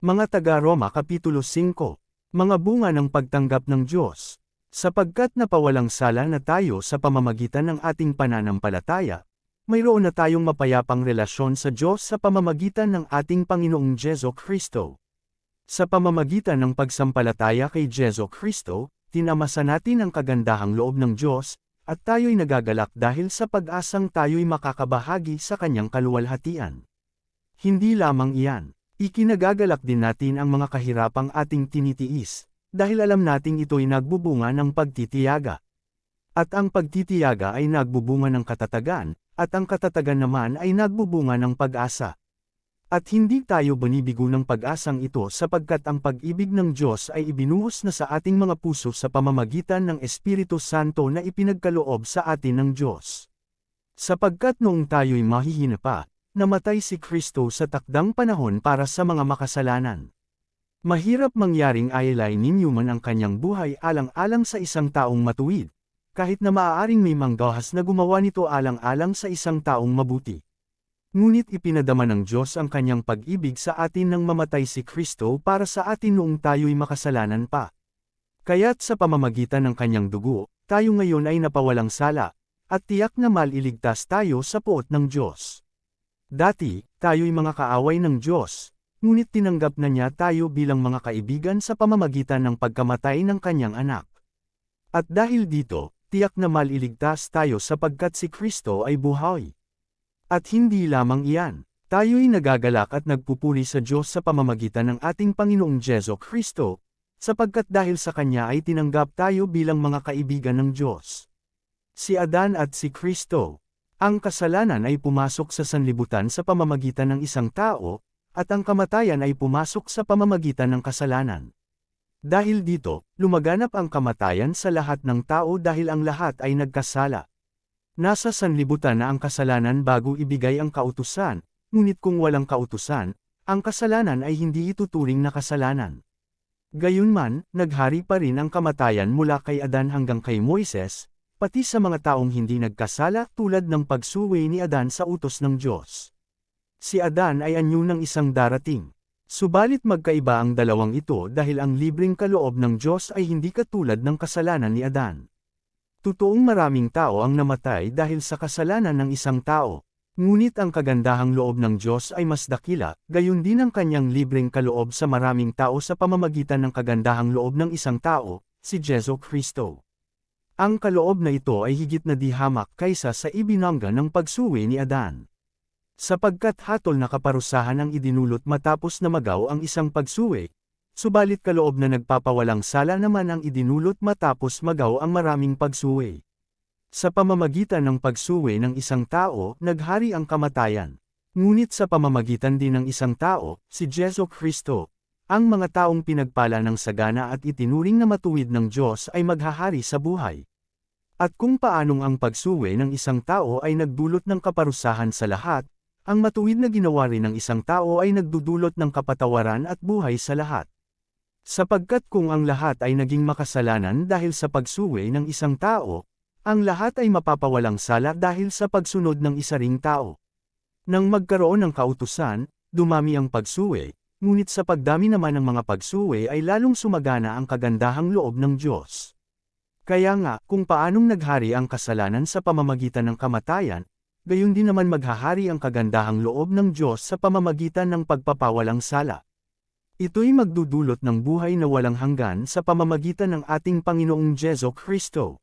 Mga taga-Roma Kapitulo 5. Mga bunga ng pagtanggap ng Diyos. Sapagkat napawalang sala na tayo sa pamamagitan ng ating pananampalataya, mayroon na tayong mapayapang relasyon sa Diyos sa pamamagitan ng ating Panginoong Jesu Kristo. Sa pamamagitan ng pagsampalataya kay Jesu Kristo, tinamasa natin ang kagandahang loob ng Diyos, at tayo'y nagagalak dahil sa pag-asang tayo'y makakabahagi sa kanyang kaluwalhatian. Hindi lamang iyan. Ikinagagalak din natin ang mga kahirapang ating tinitiis, dahil alam nating ito'y nagbubunga ng pagtitiyaga. At ang pagtitiyaga ay nagbubunga ng katatagan, at ang katatagan naman ay nagbubunga ng pag-asa. At hindi tayo binibigo ng pag-asang ito sapagkat ang pag-ibig ng Diyos ay ibinuhos na sa ating mga puso sa pamamagitan ng Espiritu Santo na ipinagkaloob sa atin ng Diyos. Sapagkat noong tayo'y mahihina pa, namatay si Kristo sa takdang panahon para sa mga makasalanan. Mahirap mangyaring ayalay ninyo man ang kanyang buhay alang-alang sa isang taong matuwid, kahit na maaaring may manggahas na gumawa nito alang-alang sa isang taong mabuti. Ngunit ipinadama ng Diyos ang kanyang pag-ibig sa atin nang mamatay si Kristo para sa atin noong tayo'y makasalanan pa. Kaya't sa pamamagitan ng kanyang dugo, tayo ngayon ay napawalang sala, at tiyak na maliligtas tayo sa poot ng Diyos. Dati, tayo'y mga kaaway ng Diyos, ngunit tinanggap na niya tayo bilang mga kaibigan sa pamamagitan ng pagkamatay ng kanyang anak. At dahil dito, tiyak na maliligtas tayo sapagkat si Kristo ay buhay. At hindi lamang iyan, tayo'y nagagalak at nagpupuri sa Diyos sa pamamagitan ng ating Panginoong Jesu Kristo, sapagkat dahil sa Kanya ay tinanggap tayo bilang mga kaibigan ng Diyos. Si Adan at si Kristo. Ang kasalanan ay pumasok sa sanlibutan sa pamamagitan ng isang tao, at ang kamatayan ay pumasok sa pamamagitan ng kasalanan. Dahil dito, lumaganap ang kamatayan sa lahat ng tao dahil ang lahat ay nagkasala. Nasa sanlibutan na ang kasalanan bago ibigay ang kautusan, ngunit kung walang kautusan, ang kasalanan ay hindi ituturing na kasalanan. Gayunman, naghari pa rin ang kamatayan mula kay Adan hanggang kay Moises, pati sa mga taong hindi nagkasala tulad ng pagsuwi ni Adan sa utos ng Diyos. Si Adan ay anyo ng isang darating. Subalit magkaiba ang dalawang ito dahil ang libreng kaloob ng Diyos ay hindi katulad ng kasalanan ni Adan. Totoong maraming tao ang namatay dahil sa kasalanan ng isang tao, ngunit ang kagandahang loob ng Diyos ay mas dakila, gayon din ang kanyang libreng kaloob sa maraming tao sa pamamagitan ng kagandahang loob ng isang tao, si Jesu Kristo. Ang kaloob na ito ay higit na di hamak kaysa sa ibinangga ng pagsuwi ni Adan. Sapagkat hatol na kaparusahan ang idinulot matapos na magaw ang isang pagsuwi, subalit kaloob na nagpapawalang sala naman ang idinulot matapos magaw ang maraming pagsuwi. Sa pamamagitan ng pagsuwi ng isang tao, naghari ang kamatayan. Ngunit sa pamamagitan din ng isang tao, si Jesu Kristo, ang mga taong pinagpala ng sagana at itinuring na matuwid ng Diyos ay maghahari sa buhay. At kung paanong ang pagsuwi ng isang tao ay nagdulot ng kaparusahan sa lahat, ang matuwid na ginawa rin ng isang tao ay nagdudulot ng kapatawaran at buhay sa lahat. Sapagkat kung ang lahat ay naging makasalanan dahil sa pagsuwi ng isang tao, ang lahat ay mapapawalang sala dahil sa pagsunod ng isa ring tao. Nang magkaroon ng kautusan, dumami ang pagsuwi, ngunit sa pagdami naman ng mga pagsuwi ay lalong sumagana ang kagandahang loob ng Diyos. Kaya nga, kung paanong naghari ang kasalanan sa pamamagitan ng kamatayan, gayon din naman maghahari ang kagandahang loob ng Diyos sa pamamagitan ng pagpapawalang sala. Ito'y magdudulot ng buhay na walang hanggan sa pamamagitan ng ating Panginoong Jesu Kristo.